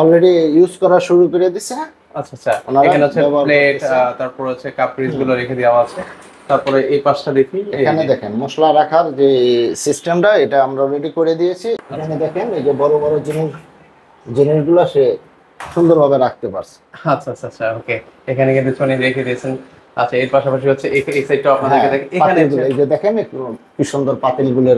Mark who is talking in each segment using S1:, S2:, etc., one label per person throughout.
S1: Already use করা শুরু করে দিছে।
S2: আচ্ছা আচ্ছা, এখানে হচ্ছে প্লেট, তারপর হচ্ছে কাপড়িজ গুলো রেখে দেওয়া আছে। তারপরে এই পাশটা দেখি,
S1: এখানে দেখেন মশলা রাখার যে সিস্টেমটা এটা আমরা অলরেডি করে দিয়েছি। এখানে দেখেন এই যে বড় বড় জিনিসগুলো সে সুন্দরভাবে রাখতে পারছে।
S2: আচ্ছা আচ্ছা আচ্ছা, ওকে। এখানে কিন্তু চনি রেখে দিয়েছেন। আচ্ছা, এর পাশাপাশি হচ্ছে এই সাইডটা আপনাদেরকে দেখেন, এখানে
S1: এই যে দেখেন কি সুন্দর পাতিলগুলো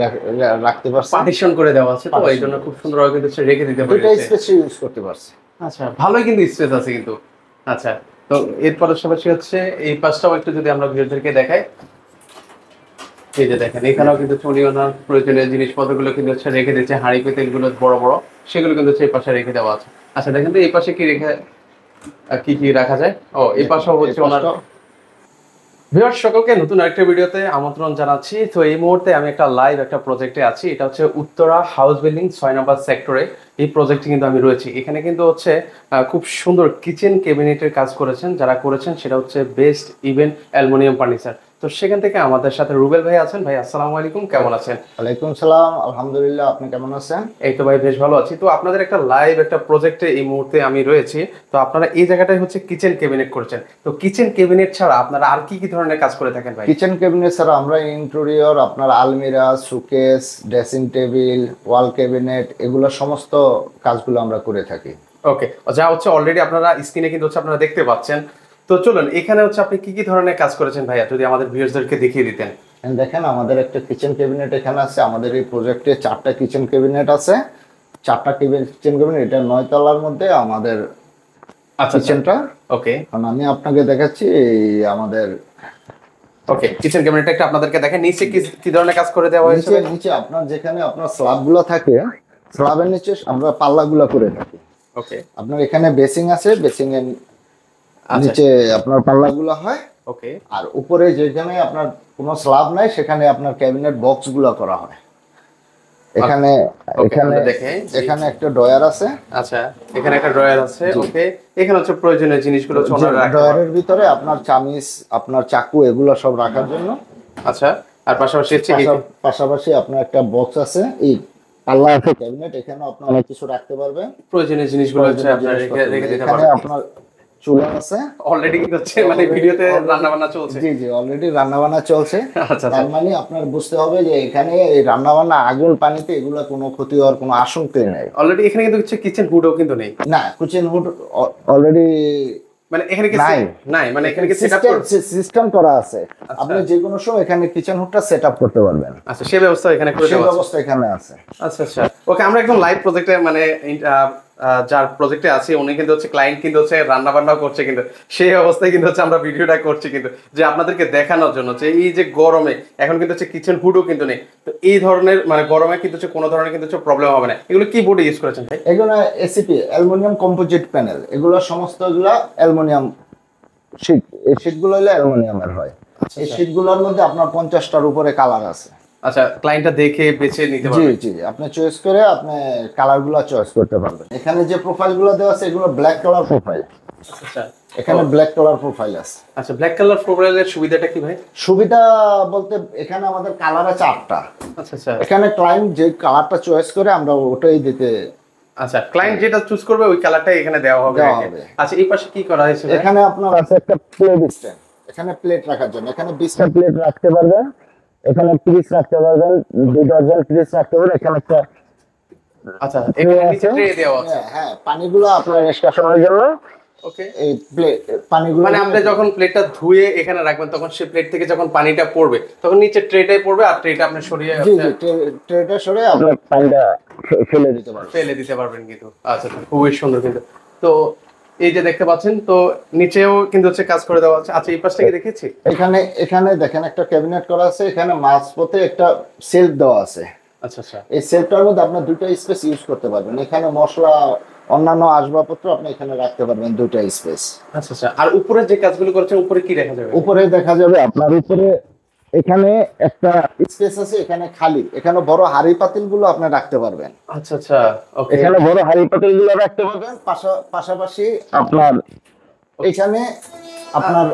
S1: রাখতে পারছে,
S2: পার্টিশন করে দেওয়া আছে, তো এই জন্য খুব সুন্দরভাবে কিন্তু রেখে দিতে পারছে।
S1: এটা স্পেস ইউজ করতে পারছে।
S2: আচ্ছা, ভালোই কিন্তু স্পেস আছে কিন্তু। আচ্ছা, তো এর পাশাপাশি হচ্ছে এই পাশটাও একটু যদি আমরা ভিউয়ারদেরকে দেখাই, এই যে দেখেন এখানেও কিন্তু চুরিওনার প্রয়োজনীয় জিনিসপত্রগুলো কিন্তু হচ্ছে রেখে দিয়েছে। হাঁড়ি পেতেলগুলো বড় বড়, সেগুলো কিন্তু এই পাশে রেখে দেওয়া আছে। আচ্ছা দেখেন তো এই পাশে কি রেখে কি কি রাখা যায়। ও, এই পাশেও হচ্ছে ওনার। ভিউয়ার্স সকলকে নতুন আরেকটা ভিডিওতে আমন্ত্রণ জানাচ্ছি। তো এই মুহূর্তে আমি একটা লাইভ একটা প্রজেক্টে আছি। এটা হচ্ছে উত্তরা হাউস বিল্ডিং 6 নম্বর সেক্টরে। এই প্রজেক্টে কিন্তু আমি রয়েছি। এখানে কিন্তু হচ্ছে খুব সুন্দর কিচেন ক্যাবিনেটের কাজ করেছেন। যারা করেছেন সেটা হচ্ছে বেস্ট ইভেন অ্যালুমিনিয়াম ফার্নিচার। তো সেখান থেকে আমাদের সাথে রুবেল ভাই আছেন। ভাই আসসালামু আলাইকুম, কেমন আছেন?
S1: ওয়ালাইকুম সালাম, আলহামদুলিল্লাহ, আপনি কেমন আছেন?
S2: এই তো ভাই বেশ ভালো আছি। তো আপনাদের একটা লাইভ একটা প্রজেক্টে এই মুহূর্তে আমি রয়েছি। তো আপনারা এই জায়গাটায় হচ্ছে কিচেন ক্যাবিনেট করেছেন। তো কিচেন ক্যাবিনেট ছাড়া আপনারা আর কি কি ধরনের কাজ করে থাকেন ভাই?
S1: কিচেন ক্যাবিনেট ছাড়া আমরা ইন্টেরিয়র, আপনার আলমিরা, showcase, dressing table, wall cabinet, এগুলো সমস্ত কাজগুলো আমরা করে থাকি।
S2: ওকে, যা হচ্ছে অলরেডি আপনারা স্ক্রিনে কিন্তু হচ্ছে আপনারা দেখতে পাচ্ছেন। তো চলুন, এখানে হচ্ছে আপনি কি কি ধরনের কাজ করেছেন ভাইয়া, যদি আমাদের ভিউয়ারদেরকে দেখিয়ে দিতেন।
S1: দেখেন আমাদের একটা কিচেন ক্যাবিনেট এখানে আছে। আমাদের এই প্রজেক্টে 4টা কিচেন ক্যাবিনেট আছে। 4টা কিচেন ক্যাবিনেট, এটা 9 তলার মধ্যে আমাদের কিচেনটা।
S2: ওকে,
S1: কারণ আমি আপনাকে দেখাচ্ছি এই আমাদের
S2: ওকে কিচেন ক্যাবিনেটটা একটা আপনাদেরকে দেখেন। নিচে কি ধরনের কাজ করে দেওয়া হয়েছে?
S1: নিচে আপনার যেখানে আপনার স্ল্যাবগুলো থাকে, স্ল্যাবের নিচে আমরা পাল্লাগুলো করে থাকি।
S2: ওকে,
S1: আপনার এখানে বেসিং আছে, বেসিং এর নিচে আপনার পাল্লাগুলো হয়।
S2: ওকে,
S1: আর উপরে যেখানে আপনার কোনো স্ল্যাব নাই সেখানে আপনার ক্যাবিনেট বক্সগুলো করা হয়। এখানে এখানে একটা ড্রয়ার আছে।
S2: আচ্ছা, এখানে একটা ড্রয়ার আছে। ওকে, এখানে হচ্ছে প্রয়োজনীয় জিনিসগুলো
S1: ড্রয়ারের ভিতরে আপনার চামিচ, আপনার চাকু, এগুলো সব রাখার জন্য।
S2: আচ্ছা, আর
S1: পাশাপাশি আপনার একটা বক্স আছে, এই পাল্লা আছে ক্যাবিনেট, এখানে আপনি অনেক কিছু রাখতে পারবেন।
S2: প্রয়োজনীয় জিনিসগুলো হচ্ছে আপনার রেখে দিতে পারবেন।
S1: আপনার চুলা আছে
S2: অলরেডি, কিন্তু হচ্ছে মানে ভিডিওতে রান্না বান্না চলছে।
S1: জি জি, অলরেডি রান্না বান্না চলছে।
S2: আচ্ছা,
S1: তার মানে আপনার বুঝতে হবে যে এখানে এই রান্না বান্না আগুন পানিতে এগুলো কোনো ক্ষতি হওয়ার কোনো আশঙ্কাই নেই।
S2: অলরেডি এখানে কিন্তু হচ্ছে কিচেন হুডও কিন্তু নেই।
S1: না, কিচেন হুড অলরেডি
S2: মানে এখানে কি নাই, মানে এখানে কি
S1: সিস্টেম করা আছে। আপনি যে কোনো সময় এখানে কিচেন হুডটা সেটআপ করতে পারবেন।
S2: আচ্ছা, সেই ব্যবস্থা এখানে করে দেওয়া আছে।
S1: সেই ব্যবস্থা এখানে আছে।
S2: আচ্ছা আচ্ছা, ওকে। আমরা একদম লাইভ প্রজেক্টে মানে যার প্রজেক্টে আছি উনি কিন্তু হচ্ছে ক্লায়েন্ট কিন্তু হচ্ছে রান্না বান্নাও করছে, কিন্তু সেই অবস্থায় কিন্তু হচ্ছে আমরা ভিডিওটা করছি কিন্তু যে আপনাদেরকে দেখানোর জন্য যে এই যে গরমে এখন কিন্তু হচ্ছে কিচেন হুডও কিন্তু নেই। তো এই ধরনের মানে গরমে কিন্তু হচ্ছে কোনো ধরনের কিন্তু হচ্ছে প্রবলেম হবে না। এগুলো কি বোর্ডে ইউজ করেছেন ভাই?
S1: এগুলো এসিপি, অ্যালুমিনিয়াম কম্পোজিট প্যানেল। এগুলো সমস্ত এগুলো অ্যালুমিনিয়াম শীট। এই শীটগুলো হলো অ্যালুমিনিয়ামের হয়। এই শীটগুলোর মধ্যে আপনার 50টার উপরে কালার আছে।
S2: আচ্ছা, ক্লায়েন্টটা দেখে বেছে নিতে পারবে।
S1: জি জি, আপনি চয়েস করে আপনি কালারগুলো চয়েস করতে পারবেন। এখানে যে প্রোফাইলগুলো দেওয়া আছে এগুলো ব্ল্যাক কালার প্রোফাইল।
S2: আচ্ছা,
S1: এখানে ব্ল্যাক কালার প্রোফাইল আছে।
S2: আচ্ছা, ব্ল্যাক কালার প্রোফাইলের সুবিধাটা কি ভাই?
S1: সুবিধা বলতে এখানে আমাদের কালার আছে 8টা।
S2: আচ্ছা আচ্ছা,
S1: এখানে ক্লায়েন্ট যে কালারটা চয়েস করে আমরা ওটাই দিতে।
S2: আচ্ছা, ক্লায়েন্ট যেটা চুজ করবে ওই কালারটাই এখানে দেওয়া হবে। আচ্ছা, এই পাশে কি করা হয়েছে?
S1: এখানে আপনার আছে একটা প্লেট স্ট্যান্ড। এখানে প্লেট রাখার জন্য এখানে 20টা প্লেট রাখতে পারবেন। এখানে 30 রাখতে পারবেন, 2 ডজন 30 রাখতে পারবেন। এখানে একটা
S2: আচ্ছা, এখানে নিচে ট্রে দেওয়া আছে।
S1: হ্যাঁ, পানিগুলো আপনার নিষ্কাশনের জন্য। ওকে, এই প্লেট পানিগুলো
S2: মানে আপনি যখন প্লেটটা ধুয়ে এখানে রাখবেন তখন সেই প্লেট থেকে যখন পানিটা পড়বে তখন নিচে ট্রেটাই পড়বে, আর ট্রেটা আপনি সরিয়ে
S1: ট্রেটা সরিয়ে আপনি পানিটা ফেলে দিতে পারবেন
S2: কিন্তু। আচ্ছা, খুবই সুন্দর কিন্তু। তো এই যে দেখতে পাচ্ছেন, তো নিচেও কিন্তু হচ্ছে কাজ করে দেওয়া আছে। আচ্ছা, এই পাশটা কি দেখেছি?
S1: এখানে দেখেন একটা ক্যাবিনেট করা আছে। এখানে মাঝপথে একটা সেলফ দেওয়া আছে।
S2: আচ্ছা আচ্ছা,
S1: এই সেলফটার মধ্যে আপনি 2টা স্পেস ইউজ করতে পারবেন। এখানে মশলা, অন্যান্য আসবাবপত্র আপনি এখানে রাখতে পারবেন, 2টা স্পেস।
S2: আচ্ছা আচ্ছা, আর উপরে যে কাজগুলো করেছেন উপরে কি দেখা যাবে?
S1: উপরে দেখা যাবে আপনার উপরে এখানে একটা স্পেস আছে, এখানে খালি। এখানে বড় হাড়ি পাতিলগুলো আপনি রাখতে পারবেন।
S2: আচ্ছা আচ্ছা, ওকে,
S1: এখানে বড় হাড়ি পাতিলগুলো রাখতে পারবেন। পাশাপাশি আপনার এখানে আপনার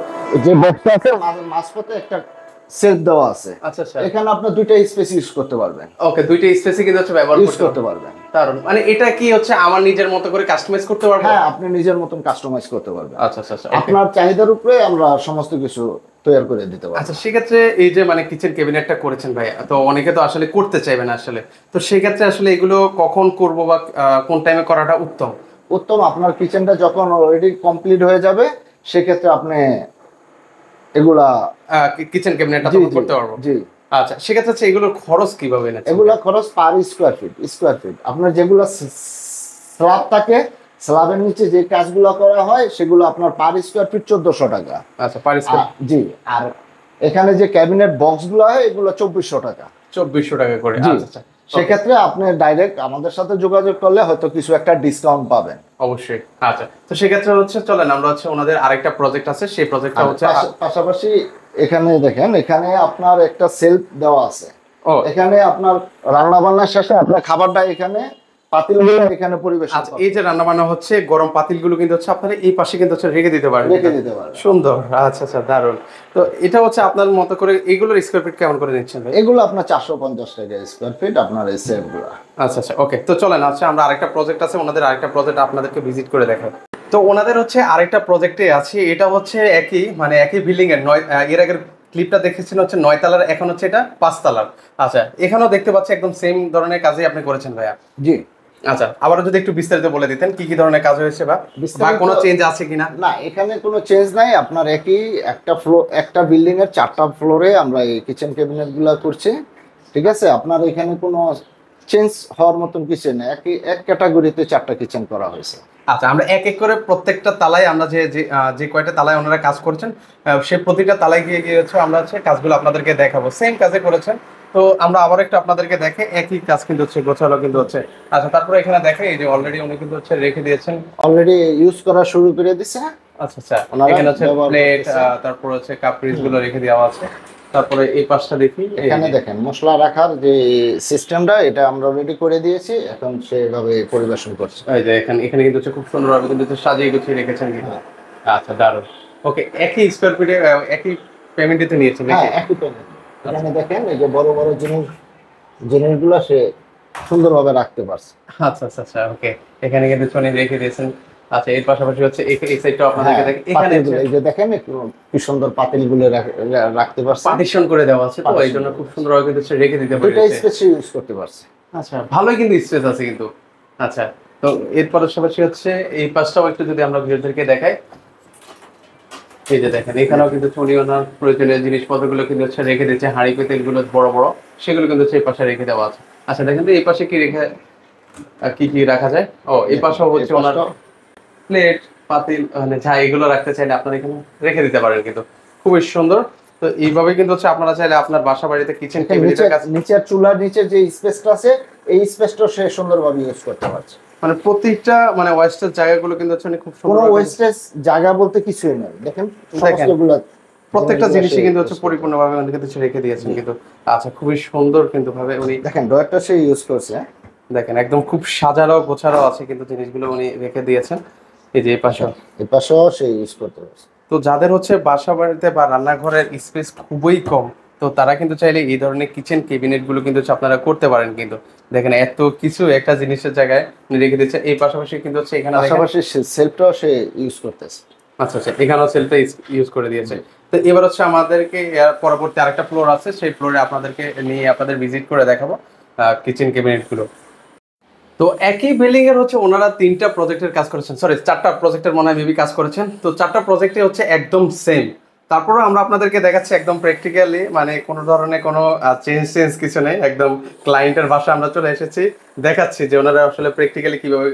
S1: যে বক্সটা আছে মাঝপথে একটা সেলফ দেওয়া আছে।
S2: আচ্ছা আচ্ছা,
S1: এখানে আপনি দুইটা স্পেস ইউজ করতে পারবেন,
S2: ওকে, দুইটা স্পেসে কিন্তু হচ্ছে ব্যবহার
S1: ইউজ করতে পারবেন।
S2: দারুণ। মানে এটা কি হচ্ছে আমার নিজের মতো করে কাস্টমাইজ করতে পারবো?
S1: হ্যাঁ, আপনি নিজের মতন কাস্টমাইজ করতে পারবেন।
S2: আচ্ছা আচ্ছা আচ্ছা, okay।
S1: আপনার চাহিদার উপরে আমরা সমস্ত কিছু তৈরি করে দিতে পারবো।
S2: আচ্ছা, সেক্ষেত্রে এই যে মানে কিচেন ক্যাবিনেটটা করেছেন ভাই, তো অনেকে তো আসলে করতে চাইবে না আসলে, তো সেক্ষেত্রে আসলে এগুলো কখন করব বা কোন টাইমে করাটা উত্তম?
S1: উত্তম, আপনার কিচেনটা যখন অলরেডি কমপ্লিট হয়ে যাবে সেক্ষেত্রে আপনি এগুলা
S2: কিচেন ক্যাবিনেটটা করতে পারবো।
S1: জি।
S2: আচ্ছা, সেক্ষেত্রে হচ্ছে এগুলোর খরচ কিভাবে নেন?
S1: এগুলা খরচ পার স্কোয়ার ফিট। আপনার যেগুলো স্ল্যাব থাকে, স্ল্যাবের নিচে যে কাজগুলো করা হয় সেগুলো আপনার পার স্কোয়ার ফিট 1400 টাকা।
S2: আচ্ছা, পার স্কোয়ার,
S1: জি। আর এখানে যে ক্যাবিনেট বক্স গুলো হয় এগুলো 2400 টাকা।
S2: 2400 টাকা করে। আচ্ছা আচ্ছা,
S1: সেক্ষেত্রে আপনি ডাইরেক্ট আমাদের সাথে যোগাযোগ করলে হয়তো কিছু একটা ডিসকাউন্ট পাবেন।
S2: অবশ্যই। আচ্ছা, তো সেক্ষেত্রে হচ্ছে চলেন আমরা হচ্ছে ওনাদের আরেকটা প্রজেক্ট আছে, সেই প্রজেক্টটা হচ্ছে
S1: পাশাপাশি এখানে দেখেন, এখানে আপনার একটা সেলফ দেওয়া আছে। এখানে আপনার রান্না বান্নার শেষে আপনার খাবারটা এখানে পাতিলগুলো এখানে পরিবেশন।
S2: আচ্ছা, এই যে রান্না বান্না হচ্ছে গরম পাতিলগুলো কিন্তু হচ্ছে আপনারা এই পাশে কিন্তু হচ্ছে রেখে দিতে পারবেন। সুন্দর। আচ্ছা আচ্ছা, দারুণ। তো এটা হচ্ছে আপনার মতো করে এগুলোর স্কয়ার ফিট কেমন করে নিচ্ছেন ভাই?
S1: এগুলো আপনার 450 টাকা স্কয়ার ফিট আপনার এই সেলফগুলো।
S2: আচ্ছা আচ্ছা, ওকে। তো চলেন আচ্ছা আমরা আরেকটা প্রজেক্ট আছে, ওনাদের আরেকটা প্রজেক্ট আপনাদেরকে ভিজিট করে দেখাবো। তো ওনাদের হচ্ছে আরেকটা প্রজেক্টে আছে, এটা হচ্ছে একই মানে একই বিল্ডিং এর এর আগের ক্লিপটা দেখেছেন হচ্ছে 9 তলার, এখন হচ্ছে এটা 5 তলার। আচ্ছা, এখানেও দেখতে পাচ্ছি একদম সেম ধরনের কাজই আপনি করেছেন ভাইয়া।
S1: জি।
S2: আচ্ছা, আবারও যদি একটু বিস্তারিত বলে দিতেন কি কি ধরনের কাজ হয়েছে বা কোনো চেঞ্জ আছে কিনা?
S1: না, এখানে কোনো চেঞ্জ নাই। আপনার একই একটা বিল্ডিং এর 4টা ফ্লোরে আমরা এই কিচেন ক্যাবিনেট গুলা করছি, ঠিক আছে। আপনার এখানে কোনো চেঞ্জ হওয়ার মতন কিছু নেই, এক ক্যাটাগরিতে 4টা কিচেন করা হয়েছে।
S2: আচ্ছা, আমরা এক এক করে প্রত্যেকটা তালায় আমরা যে কয়টা তালায় ওনারা কাজ করেছেন সেই প্রতিটা তালায় গিয়ে গিয়ে হচ্ছে আমরা হচ্ছে কাজগুলো আপনাদেরকে দেখাবো। সেম কাজে করেছেন, তো আমরা আবার একটু আপনাদেরকে দেখে একই কাজ কিন্তু হচ্ছে গোছালো কিন্তু হচ্ছে। আচ্ছা, তারপরে এখানে দেখে এই যে অলরেডি উনি কিন্তু হচ্ছে রেখে দিয়েছেন,
S1: অলরেডি ইউজ করা শুরু করে দিছে।
S2: আচ্ছা আচ্ছা, এখানে হচ্ছে প্লেট, তারপর হচ্ছে কাপ পিস গুলো রেখে দেওয়া আছে। তারপরে এই পাশটা দেখি,
S1: এখানে দেখেন মশলা রাখার যে সিস্টেমটা এটা আমরা রেডি করে দিয়েছি, এখন সেভাবে পরিবেশন করছে।
S2: এই যে এখানে কিন্তু হচ্ছে খুব সুন্দরভাবে কিন্তু সাজিয়ে গুছিয়ে রেখেছেন কিন্তু। আচ্ছা, দারুণ। ওকে, একই স্কয়ার ফিটে একই পেমেন্টে নিয়েছেন নাকি?
S1: হ্যাঁ, একই পেমেন্ট। এখানে দেখেন এই যে বড় বড় জিনিসগুলো সে সুন্দরভাবে রাখতে পারছে।
S2: আচ্ছা আচ্ছা আচ্ছা, ওকে, এখানে কিন্তু চনি রেখে দিয়েছেন। আচ্ছা, এর পাশাপাশি হচ্ছে এই সাইডটাও আপনাদেরকে দেখেন, এখানে
S1: এই যে দেখেন কি সুন্দর পাতিলগুলো রাখতে পারছে,
S2: পার্টিশন করে দেওয়া আছে, তো এইজন্য খুব সুন্দরভাবে কিন্তু রেখে দিতে পারছে।
S1: এটা স্পেস ইউজ করতে পারছে।
S2: আচ্ছা, ভালোই কিন্তু স্পেস আছে কিন্তু। আচ্ছা, তো এর পাশাপাশি হচ্ছে এই পাশটাও একটু যদি আমরা ভিউয়ারদেরকে দেখাই, এই যে দেখেন এখানেও কিন্তু চুনি ওনার প্রয়োজনীয় জিনিসপত্রগুলো কিন্তু হচ্ছে রেখে দিচ্ছে, হাঁড়ি পেতেলগুলো বড় বড় সেগুলো কিন্তু হচ্ছে এই পাশে রেখে দেওয়া আছে। আচ্ছা, দেখেন তো এই পাশে কি কি রাখা যায়? ও, এই পাশেও হচ্ছে ওনার প্লেট পাতিল মানে যা এগুলো রাখতে চাইলে আপনারা এখানে রেখে দিতে পারেন কিন্তু খুবই সুন্দর। তো এইভাবে কিন্তু হচ্ছে আপনারা চাইলে আপনার বাসা বাড়িতে কিচেন টেবিলের কাছে
S1: নিচের চুলার নিচে যে স্পেসটা আছে এই স্পেসটা সে সুন্দরভাবে ইউজ করতে পারছে।
S2: মানে প্রত্যেকটা মানে ওয়েস্টেজ জায়গাগুলো কিন্তু হচ্ছে খুব সুন্দর।
S1: কোনো ওয়েস্টেজ জায়গা বলতে কিছুই নেই, দেখেন সমস্তগুলো
S2: প্রত্যেকটা জিনিসই কিন্তু হচ্ছে পরিপূর্ণভাবে উনি কিন্তু রেখে দিয়েছেন কিন্তু। আচ্ছা, খুবই সুন্দর কিন্তু ভাবে উনি
S1: দেখেন ডয়ারটা সে ইউজ করছে,
S2: দেখেন একদম খুব সাজানো গোছানো আছে কিন্তু জিনিসগুলো উনি রেখে দিয়েছেন। এই যে এই
S1: পাশেও সে ইউজ করতে পারছে।
S2: তো যাদের হচ্ছে বাসা বাড়িতে বা রান্নাঘরের স্পেস খুবই কম, তো তারা কিন্তু চাইলে এই ধরনের কিচেন ক্যাবিনেট গুলো কিন্তু আপনারা করতে পারেন কিন্তু। দেখেন এত কিছু একটা জিনিসের জায়গায় রেখে দিচ্ছে। এই পাশাপাশি কিন্তু হচ্ছে এখানে
S1: পাশাপাশি সেলফটাও সে ইউজ করতেছে।
S2: আচ্ছা আচ্ছা, এখানেও সেলফটা ইউজ করে দিয়েছে। তো এবার হচ্ছে আমাদেরকে পরবর্তী আরেকটা ফ্লোর আছে, সেই ফ্লোরে আপনাদেরকে নিয়ে আপনাদের ভিজিট করে দেখাবো কিচেন ক্যাবিনেট গুলো। তো একই বিল্ডিং এর হচ্ছে ওনারা 3টা প্রজেক্টের কাজ করেছেন, সরি 4টা প্রজেক্টের মনে হয় মেবি কাজ করেছেন। তো 4টা প্রজেক্টে হচ্ছে একদম সেম। তারপরে আমরা আপনাদেরকে দেখাচ্ছি একদম প্র্যাকটিক্যালি, মানে কোনো ধরনের কোনো চেঞ্জ কিছু নেই, একদম ক্লায়েন্টের ভাষা আমরা চলে এসেছি, দেখাচ্ছি যে ওনারা আসলে প্র্যাকটিক্যালি কিভাবে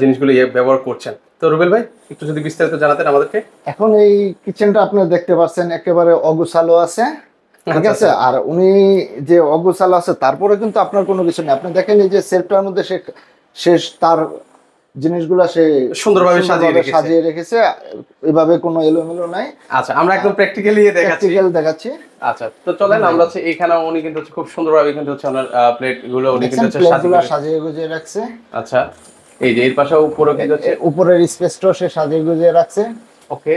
S2: জিনিসগুলো ব্যবহার করছেন। তো রুবেল ভাই একটু যদি বিস্তারিত জানাতেন আমাদেরকে।
S1: এখন এই কিচেনটা আপনারা দেখতে পাচ্ছেন একেবারে অগোছালো আছে, ঠিক আছে। আর উনি যে অগোছালো আছে তারপরে কিন্তু আপনার কোনো কিছু নেই। আপনি দেখেন এই যে সেলফটার মধ্যে সে তার জিনিসগুলা সে
S2: সুন্দরভাবে
S1: সাজিয়ে রেখেছে, এভাবে কোনো এলোমেলো নাই।
S2: আচ্ছা, আমরা একদম প্র্যাকটিক্যালি
S1: দেখাচ্ছি।
S2: আচ্ছা, তো চলেন আমরা হচ্ছে এখানে উনি কিন্তু খুব সুন্দরভাবে কিন্তু হচ্ছে ওনার প্লেট গুলো উনি কিন্তু
S1: সাজিয়ে গুজিয়ে রাখছে।
S2: আচ্ছা, এই যে এর পাশে উপরে কিন্তু হচ্ছে
S1: উপরের স্পেসটাও সে সাজিয়ে গুজিয়ে রাখছে।
S2: ওকে,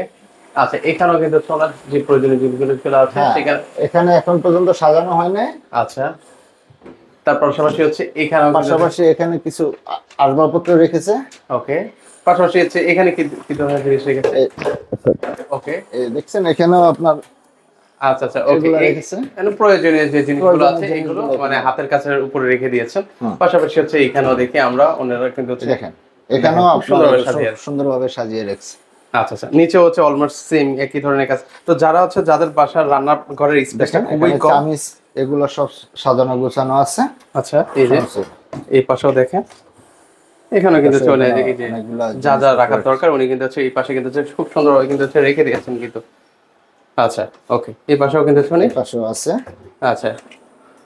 S2: আচ্ছা, এখানেও কিন্তু সোনার যে প্রয়োজনীয় জিনিসগুলো আছে
S1: হ্যাঁ,
S2: সেখানে।
S1: এখানে এখন পর্যন্ত সাজানো হয় নাই।
S2: আচ্ছা, তার পাশাপাশি হচ্ছে এখানেও
S1: পাশাপাশি এখানে কিছু আসবাবপত্র রেখেছে।
S2: ওকে, পাশাপাশি হচ্ছে এখানে কি কি ধরনের জিনিস রেখেছে?
S1: এই-
S2: ওকে,
S1: এই দেখছেন এখানেও আপনার
S2: আচ্ছা আচ্ছা, ওকে,
S1: এগুলো রেখেছে।
S2: এখানে প্রয়োজনীয় যে জিনিসগুলো
S1: প্রয়োজনীয়
S2: আছে এগুলো
S1: জিনিসগুলো
S2: মানে
S1: এখানে।
S2: হাতের কাছের উপরে রেখে দিয়েছেন।
S1: হুম।
S2: পাশাপাশি হচ্ছে এখানেও দেখি আমরা ওনারা কিন্তু হচ্ছে
S1: দেখেন এখানেও
S2: খুব
S1: আপনার
S2: সুন্দরভাবে সাজিয়ে আছে।
S1: সুন্দরভাবে সাজিয়ে রেখেছে।
S2: আচ্ছা আচ্ছা, নিচে হচ্ছে অলমোস্ট সেম একই ধরনের কাজ। তো যারা হচ্ছে যাদের বাসার রান্নার ঘরের স্পেসটা
S1: দেখেন
S2: খুবই
S1: এখানে
S2: কম।
S1: চামিচ এগুলো সব সাজানো গোছানো আছে।
S2: আচ্ছা, এই যে
S1: সমস্ত।
S2: এই পাশেও দেখেন, এখানেও কিন্তু
S1: পাশে
S2: চলে
S1: এখানে
S2: এই যে
S1: অনেকগুলা
S2: যা যা
S1: জিনিসপত্র
S2: রাখার
S1: রাখছে।
S2: দরকার উনি কিন্তু হচ্ছে এই পাশে কিন্তু হচ্ছে খুব সুন্দরভাবে কিন্তু হচ্ছে রেখে দিয়েছেন কিন্তু। আচ্ছা, ওকে, এই পাশেও কিন্তু শুনি।
S1: এই পাশেও আছে।
S2: আচ্ছা,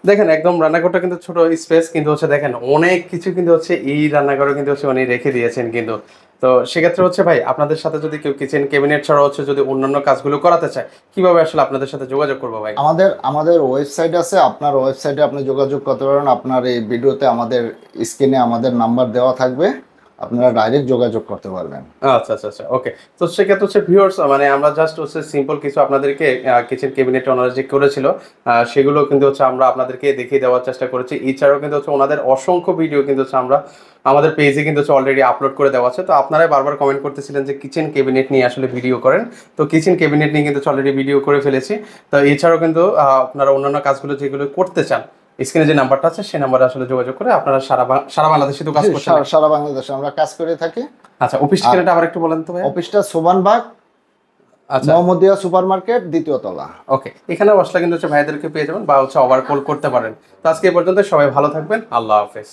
S2: দেখেন একদম রান্নাঘরটা কিন্তু ছোট স্পেস, কিন্তু হচ্ছে দেখেন অনেক কিছু কিন্তু হচ্ছে এই রান্নাঘরে কিন্তু হচ্ছে উনি রেখে দিয়েছেন কিন্তু। তো সেক্ষেত্রে হচ্ছে ভাই আপনাদের সাথে যদি কেউ কিচেন ক্যাবিনেট ছাড়া হচ্ছে যদি অন্যান্য কাজগুলো করাতে চায়, কিভাবে আসলে আপনাদের সাথে যোগাযোগ করবো ভাই?
S1: আমাদের ওয়েবসাইট আছে, আপনার ওয়েবসাইটে আপনি যোগাযোগ করতে পারেন। আপনার এই ভিডিওতে আমাদের স্ক্রিনে আমাদের নাম্বার দেওয়া থাকবে, আপনারা ডাইরেক্ট যোগাযোগ করতে পারবেন।
S2: আচ্ছা আচ্ছা আচ্ছা, ওকে। তো সেক্ষেত্রে হচ্ছে ভিউয়ার্স মানে আমরা জাস্ট হচ্ছে সিম্পল কিছু আপনাদেরকে কিচেন ক্যাবিনেট ওনারা যে করেছিল সেগুলো কিন্তু হচ্ছে আমরা আপনাদেরকে দেখিয়ে দেওয়ার চেষ্টা করেছি। এছাড়াও কিন্তু হচ্ছে ওনাদের অসংখ্য ভিডিও কিন্তু হচ্ছে আমরা আমাদের পেজে কিন্তু হচ্ছে অলরেডি আপলোড করে দেওয়া আছে। তো আপনারাই বারবার কমেন্ট করতেছিলেন যে কিচেন ক্যাবিনেট নিয়ে আসলে ভিডিও করেন, তো কিচেন ক্যাবিনেট নিয়ে কিন্তু অলরেডি ভিডিও করে ফেলেছি। তো এছাড়াও কিন্তু আপনারা অন্যান্য কাজগুলো যেগুলো করতে চান, স্ক্রিনে যে নাম্বারটা আছে সেই নাম্বারে আসলে যোগাযোগ করে আপনারা সারা বাংলাদেশে তো কাজ করছেন।
S1: সারা বাংলাদেশে আমরা কাজ করে থাকি।
S2: আচ্ছা, অফিস ঠিকানাটা আবার একটু বলেন তো ভাই।
S1: অফিসটা সোবানবাগ,
S2: আচ্ছা,
S1: মোহাম্মদিয়া সুপার মার্কেট, দ্বিতীয় তলা।
S2: ওকে, এখানে বসলে কিন্তু হচ্ছে ভাইদেরকে পেয়ে যাবেন বা হচ্ছে ওভার কল করতে পারেন। তো আজকে এই পর্যন্ত, সবাই ভালো থাকবেন, আল্লাহ হাফেজ।